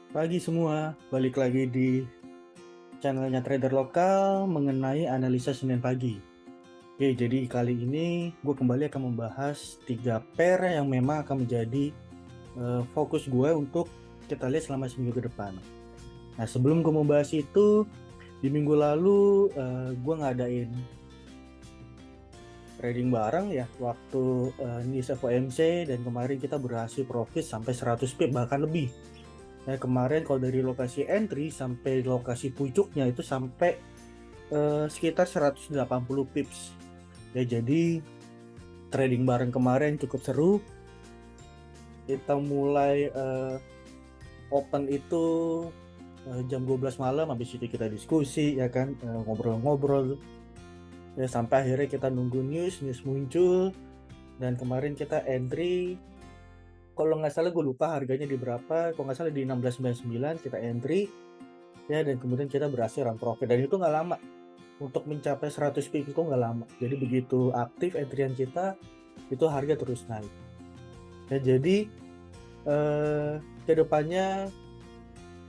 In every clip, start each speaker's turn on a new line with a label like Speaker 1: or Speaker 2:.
Speaker 1: Pagi semua, balik lagi di channelnya Trader Lokal mengenai analisa Senin pagi. Oke, jadi kali ini gue kembali akan membahas 3 pair yang memang akan menjadi fokus gue untuk kita lihat selama seminggu ke depan. Nah, sebelum gue membahas itu, di minggu lalu gue ngadain trading bareng ya waktu Nice FOMC, dan kemarin kita berhasil profit sampai 100 pip bahkan lebih. Nah, kemarin kalau dari lokasi entry sampai lokasi pucuknya itu sampai sekitar 180 pips. Ya, jadi trading bareng kemarin cukup seru. Kita mulai open itu jam 12 malam, habis itu kita diskusi ya kan, ngobrol-ngobrol. Ya, sampai akhirnya kita nunggu news muncul, dan kemarin kita entry, kalau nggak salah gue lupa harganya di berapa, kalau nggak salah di 16.99 kita entry ya, dan kemudian kita berhasil run profit, dan itu nggak lama. Untuk mencapai 100 pip itu nggak lama, jadi begitu aktif entryan kita itu harga terus naik ya. Jadi kedepannya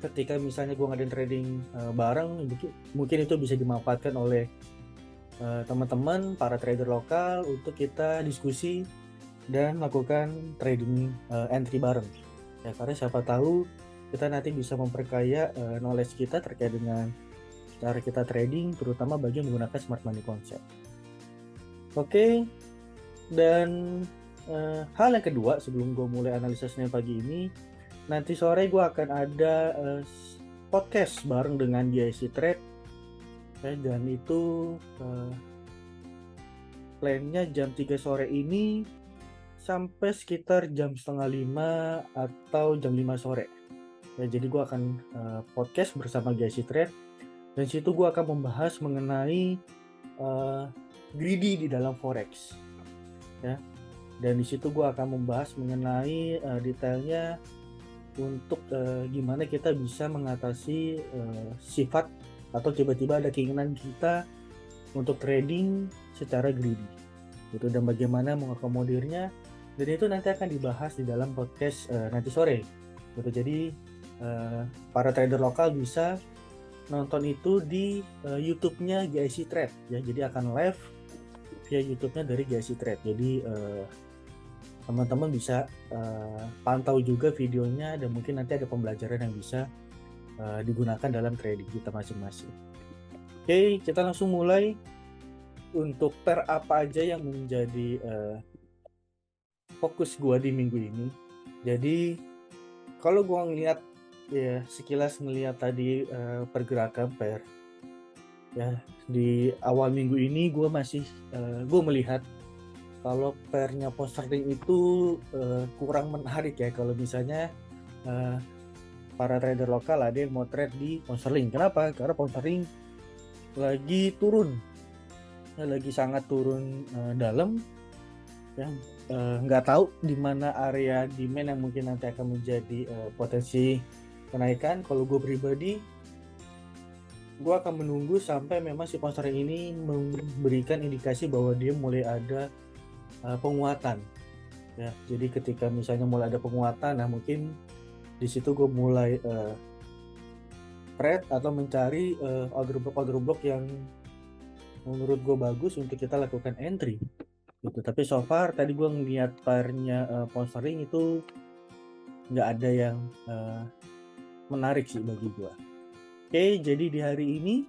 Speaker 1: ketika misalnya gue ngadain trading bareng, mungkin itu bisa dimanfaatkan oleh teman-teman para trader lokal untuk kita diskusi dan melakukan trading entry bareng ya, karena siapa tahu kita nanti bisa memperkaya knowledge kita terkait dengan cara kita trading, terutama bagi yang menggunakan smart money concept. Oke, dan hal yang kedua sebelum gue mulai analisisnya pagi ini, nanti sore gue akan ada podcast bareng dengan GIC Trade ya, dan itu plannya jam 3 sore ini sampai sekitar jam setengah 5 atau jam 5 sore ya. Jadi gue akan podcast bersama GIC Trade, dan situ gue akan membahas mengenai greedy di dalam forex ya, dan di situ gue akan membahas mengenai detailnya untuk gimana kita bisa mengatasi sifat atau tiba-tiba ada keinginan kita untuk trading secara greedy gitu, dan bagaimana mengakomodirnya, dan itu nanti akan dibahas di dalam podcast nanti sore gitu. Jadi para trader lokal bisa nonton itu di YouTube-nya GIC Trade ya, jadi akan live via YouTube-nya dari GIC Trade. Jadi teman-teman bisa pantau juga videonya, dan mungkin nanti ada pembelajaran yang bisa digunakan dalam trading kita masing-masing. Oke, kita langsung mulai. Untuk pair apa aja yang menjadi fokus gua di minggu ini. Jadi kalau gua ngeliat ya, sekilas ngeliat tadi pergerakan pair ya, di awal minggu ini gua masih gua melihat kalau pairnya pound sterling itu kurang menarik ya, kalau misalnya para trader lokal ada yang mau trade di pound sterling. Kenapa? Karena pound sterling lagi turun ya, lagi sangat turun dalam ya. Nggak tahu di mana area demand yang mungkin nanti akan menjadi potensi kenaikan. Kalau gue pribadi, gue akan menunggu sampai memang si pound sterling ini memberikan indikasi bahwa dia mulai ada penguatan ya. Jadi ketika misalnya mulai ada penguatan, nah mungkin di situ gue mulai trade atau mencari order block yang menurut gue bagus untuk kita lakukan entry gitu. Tapi so far tadi gue ngeliat pairnya pound sterling itu nggak ada yang menarik sih bagi gue. Oke, jadi di hari ini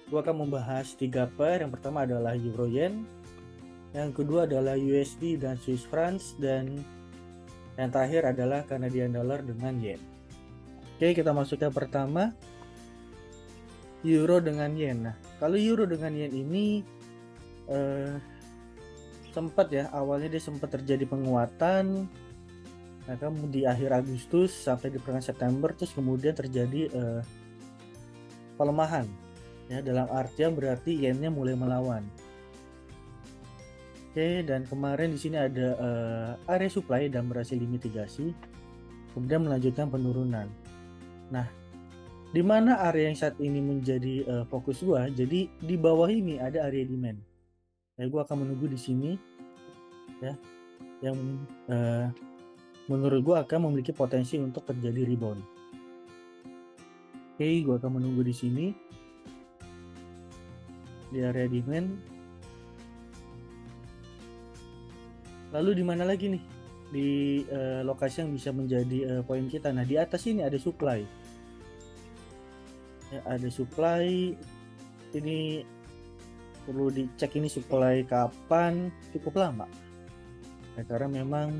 Speaker 1: gue akan membahas 3 pair. Yang pertama adalah Euro Yen, yang kedua adalah USD dan Swiss francs, dan yang terakhir adalah Canadian Dollar dengan Yen. Oke, kita masuk ke pertama, Euro dengan Yen. Nah, kalau Euro dengan Yen ini sempat ya, awalnya dia sempat terjadi penguatan, nah kan di akhir Agustus sampai di pertengahan September, terus kemudian terjadi pelemahan ya, dalam artian berarti yennya mulai melawan. Oke, dan kemarin di sini ada area supply dan berhasil dimitigasi, kemudian melanjutkan penurunan. Nah, di mana area yang saat ini menjadi fokus gua? Jadi di bawah ini ada area demand. Ya, gua akan menunggu di sini ya, yang menurut gua akan memiliki potensi untuk terjadi rebound. Oke, gue akan menunggu di sini di area demand. Lalu di mana lagi nih di lokasi yang bisa menjadi poin kita? Nah, di atas ini ada supply. Ya, ada supply. Ini perlu dicek, ini supply kapan, cukup lama. Ya, karena memang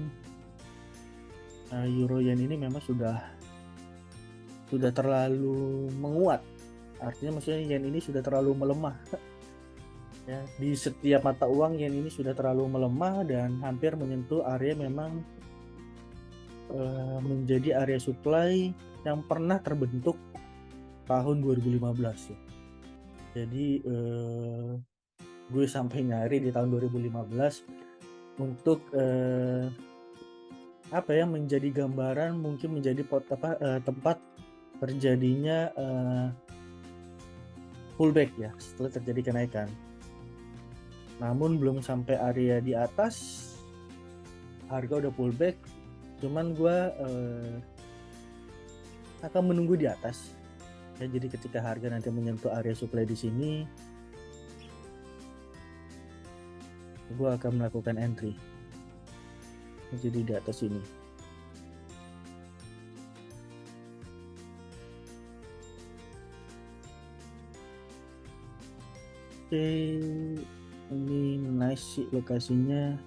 Speaker 1: euro yen ini memang sudah terlalu menguat. Artinya maksudnya yen ini sudah terlalu melemah. Ya, di setiap mata uang yen ini sudah terlalu melemah dan hampir menyentuh area memang menjadi area supply yang pernah terbentuk tahun 2015 ya. Jadi gue sampai nyari di tahun 2015 untuk menjadi gambaran, mungkin menjadi tempat terjadinya pullback ya setelah terjadi kenaikan. Namun belum sampai area di atas harga udah pullback, cuman gue akan menunggu di atas ya. Jadi ketika harga nanti menyentuh area supply di sini, gue akan melakukan entry. Jadi di atas ini. Oke, ini nice sih lokasinya.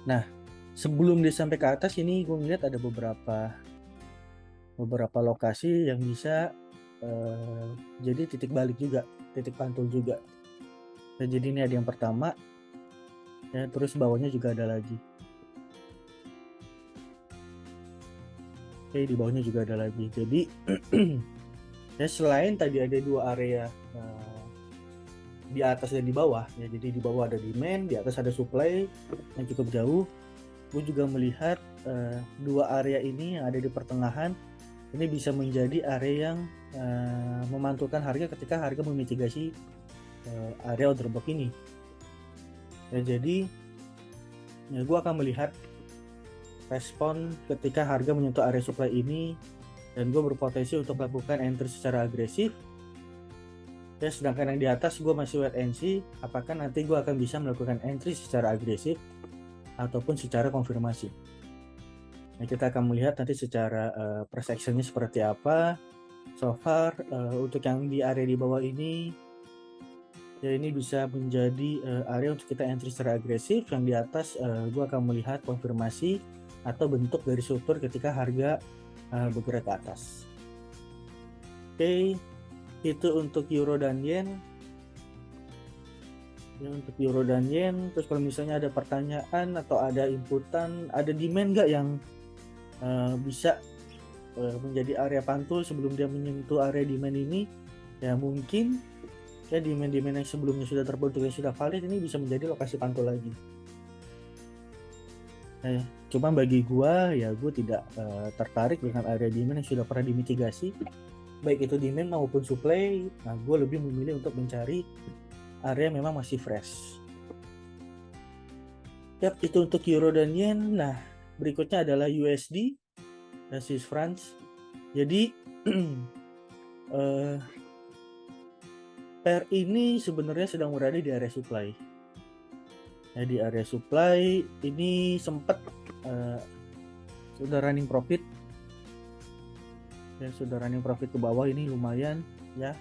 Speaker 1: Nah, sebelum dia sampai ke atas ini gue ngeliat ada beberapa lokasi yang bisa jadi titik balik juga, titik pantul juga. Nah, jadi ini ada yang pertama ya, terus bawahnya juga ada lagi. Oke, di bawahnya juga ada lagi. Jadi ya, selain tadi ada dua area di atas dan di bawah ya, jadi di bawah ada demand, di atas ada supply yang cukup jauh. Gue juga melihat dua area ini yang ada di pertengahan ini bisa menjadi area yang memantulkan harga ketika harga memitigasi area order block ini ya. Jadi ya, gue akan melihat respon ketika harga menyentuh area supply ini dan gue berpotensi untuk melakukan entry secara agresif ya. Sedangkan yang di atas gue masih wait and see apakah nanti gue akan bisa melakukan entry secara agresif ataupun secara konfirmasi. Nah, kita akan melihat nanti secara price action-nya seperti apa. So far untuk yang di area di bawah ini ya, ini bisa menjadi area untuk kita entry secara agresif. Yang di atas gue akan melihat konfirmasi atau bentuk dari struktur ketika harga bergerak ke atas. Oke, itu untuk euro dan yen ya. Untuk euro dan yen, terus kalau misalnya ada pertanyaan atau ada inputan, ada demand nggak yang bisa menjadi area pantul sebelum dia menyentuh area demand ini ya, mungkin ya demand-demand yang sebelumnya sudah terbentuk yang sudah valid ini bisa menjadi lokasi pantul lagi. Cuma bagi gua ya, gue tidak tertarik dengan area demand yang sudah pernah dimitigasi, baik itu demand maupun supply. Nah, gue lebih memilih untuk mencari area yang memang masih fresh. Yap, itu untuk euro dan yen. Nah, berikutnya adalah USD dan Swiss francs. Jadi pair ini sebenarnya sedang berada di area supply. Ya, di area supply ini sempat sudah running profit. Ya, sudah running profit ke bawah ini lumayan ya.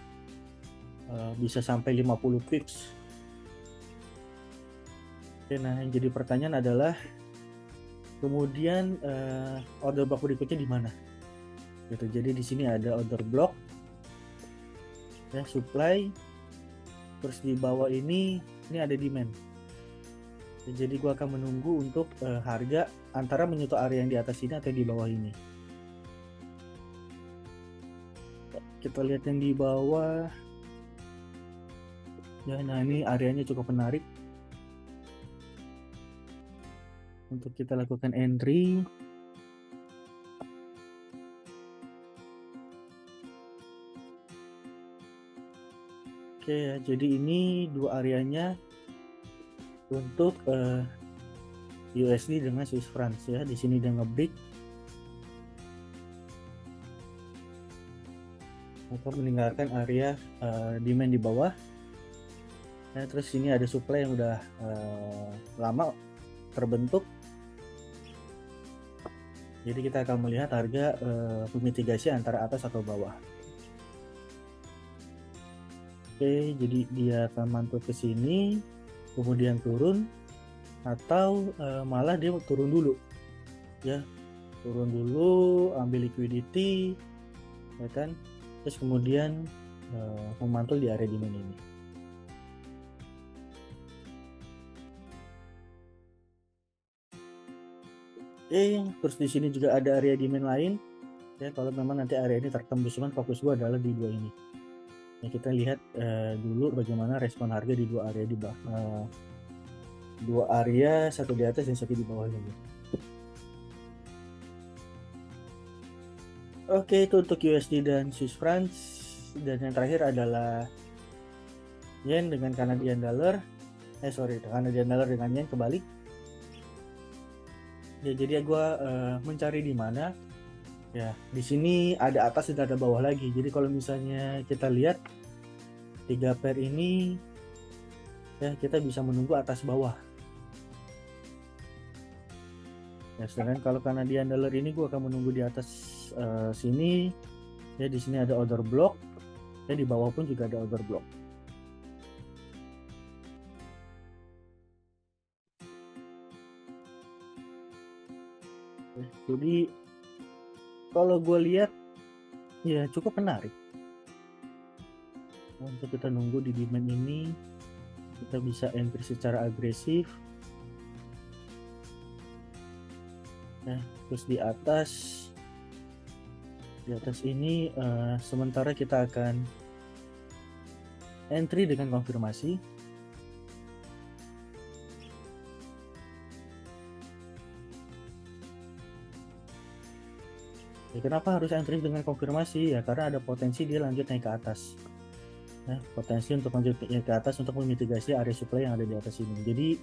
Speaker 1: Bisa sampai 50 pips. Oke, nah yang jadi pertanyaan adalah kemudian order block berikutnya di mana? Gitu. Jadi di sini ada order block ya, supply, terus di bawah ini ada demand. Ya, jadi gua akan menunggu untuk harga antara menyentuh area yang di atas ini atau di bawah ini. Kita lihat yang di bawah ya. Nah, ini areanya cukup menarik untuk kita lakukan entry. Oke ya, jadi ini dua areanya untuk USD dengan Swiss francs ya. Di sini dia nge-break atau meninggalkan area demand di bawah. Nah, terus ini ada supply yang udah lama terbentuk. Jadi kita akan melihat harga memitigasi antara atas atau bawah. Oke, jadi dia akan mantul ke sini, kemudian turun, atau malah dia turun dulu, ya, turun dulu, ambil liquidity, ya kan, terus kemudian memantul di area demand ini. Terus di sini juga ada area demand lain, ya, kalau memang nanti area ini tertembus, cuman fokus gua adalah di dua ini. Nah, kita lihat dulu bagaimana respon harga di dua area di bawah, dua area, satu di atas dan satu di bawah ini. Oke, itu untuk USD dan Swiss francs. Dan yang terakhir adalah yen dengan Canadian dollar. Canadian dollar dengan yen kebalik. Ya, jadi gue mencari di mana. Ya, di sini ada atas dan ada bawah lagi. Jadi kalau misalnya kita lihat 3 pair ini, ya, kita bisa menunggu atas bawah. Ya, sedangkan kalau Canadian dollar ini gue akan menunggu di atas sini. Ya, di sini ada order block. Ya, di bawah pun juga ada order block. Ya, jadi kalau gue lihat ya cukup menarik. Untuk kita nunggu di demand ini, kita bisa entry secara agresif. Nah, terus di atas ini sementara kita akan entry dengan konfirmasi. Ya, kenapa harus entry dengan konfirmasi? Ya karena ada potensi dia lanjut naik ke atas. Nah, potensi untuk lanjut naik ke atas untuk memitigasi area supply yang ada di atas ini. Jadi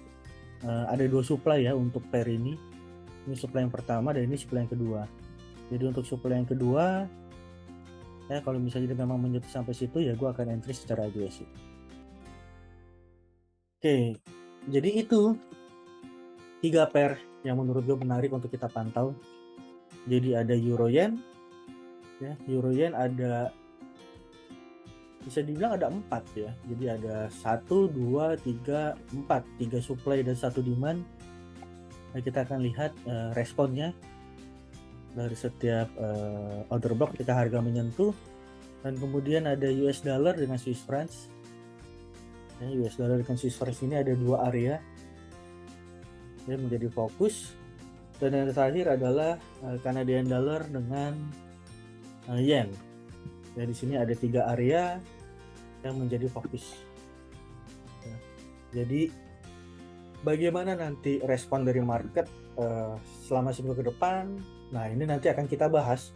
Speaker 1: ada dua supply ya untuk pair ini. Ini supply yang pertama dan ini supply yang kedua. Jadi untuk supply yang kedua, ya kalau misalnya dia memang menyentuh sampai situ, ya gue akan entry secara agresif. Oke, jadi itu 3 pair yang menurut gue menarik untuk kita pantau. Jadi ada Euro Yen, ya, Euro Yen ada, bisa dibilang ada 4 ya. Jadi ada 1, 2, 3, 4, 3 supply dan 1 demand. Nah, kita akan lihat responnya dari setiap order block ketika harga menyentuh. Dan kemudian ada US dollar dengan Swiss francs. Ya, US dollar dengan Swiss francs ini ada 2 area yang menjadi fokus. Dan yang terakhir adalah Canadian dollar dengan yen. Ya, di sini ada 3 area yang menjadi fokus. Ya, jadi bagaimana nanti respon dari market selama seminggu ke depan? Nah, ini nanti akan kita bahas.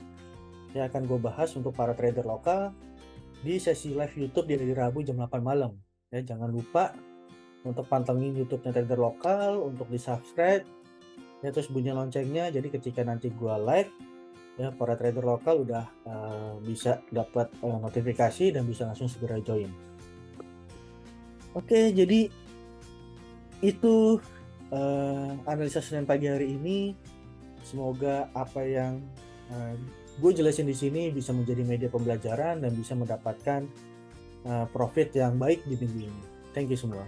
Speaker 1: Ya, akan gue bahas untuk para trader lokal di sesi live YouTube di hari Rabu jam 8 malam. Ya, jangan lupa untuk pantengin YouTube-nya trader lokal, untuk di-subscribe, ya, terus bunyi loncengnya. Jadi ketika nanti gue live, ya, para trader lokal udah bisa dapat notifikasi dan bisa langsung segera join. Oke, jadi itu analisa Senin pagi hari ini. Semoga apa yang gue jelasin di sini bisa menjadi media pembelajaran dan bisa mendapatkan profit yang baik di minggu ini. Thank you semua.